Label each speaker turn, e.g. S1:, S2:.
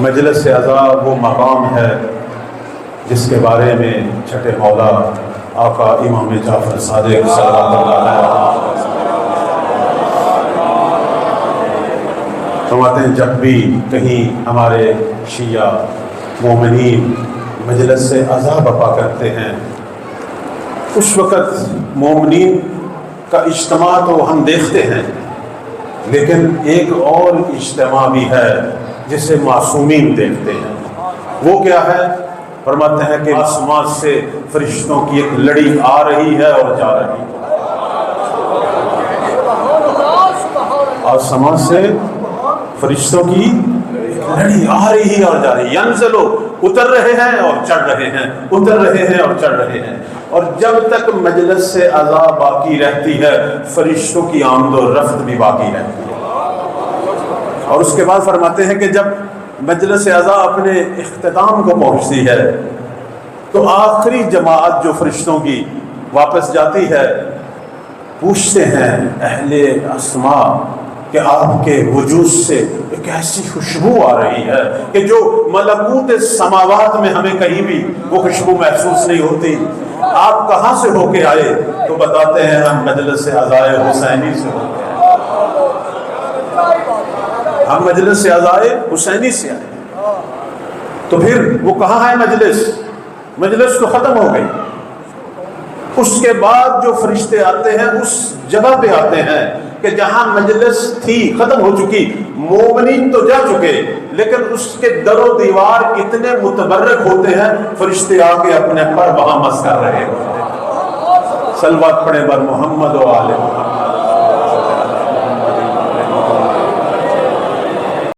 S1: مجلس اعضاء وہ مقام ہے جس کے بارے میں چھٹے مولا آقا امام جعفر صادق صلی اللہ علیہ فرماتے ہیں جب بھی کہیں ہمارے شیعہ مومنین مجلس اعضاء برپا کرتے ہیں اس وقت مومنین کا اجتماع تو ہم دیکھتے ہیں، لیکن ایک اور اجتماع بھی ہے جسے معصومین دیکھتے ہیں۔ وہ کیا ہے؟ فرماتے ہیں کہ آسمان سے فرشتوں کی ایک لڑی آ رہی ہے اور جا رہی ہے۔ آسمان سے فرشتوں کی ایک لڑی آ رہی ہے اور جا رہی ہے، ینزلو اتر رہے ہیں اور چڑھ رہے ہیں، اتر رہے ہیں اور چڑھ رہے ہیں، اور جب تک مجلس سے اعضاء باقی رہتی ہے فرشتوں کی آمد و رفت بھی باقی رہتی ہے۔ اور اس کے بعد فرماتے ہیں کہ جب مجلس اعضاء اپنے اختتام کو پہنچتی ہے تو آخری جماعت جو فرشتوں کی واپس جاتی ہے، پوچھتے ہیں اہل اسماء کہ آپ کے وجود سے ایک ایسی خوشبو آ رہی ہے کہ جو ملکوت سماوات میں ہمیں کہیں بھی وہ خوشبو محسوس نہیں ہوتی، آپ کہاں سے ہو کے آئے؟ تو بتاتے ہیں ہم مجلس اعضاء حسینی سے ہو کے آئے، ہم مجلس اعضاء حسینی سے آئے۔ تو پھر وہ کہاں ہے مجلس تو ختم ہو گئی، اس کے بعد جو فرشتے آتے ہیں اس جگہ پہ آتے ہیں کہ جہاں مجلس تھی ختم ہو چکی، مومنین تو جا چکے، لیکن اس کے در و دیوار اتنے متبرک ہوتے ہیں فرشتے آ کے اپنے پر وہاں مس کر رہے ہوتے ہیں۔ صلوات پڑھیں بر محمد و آل محمد۔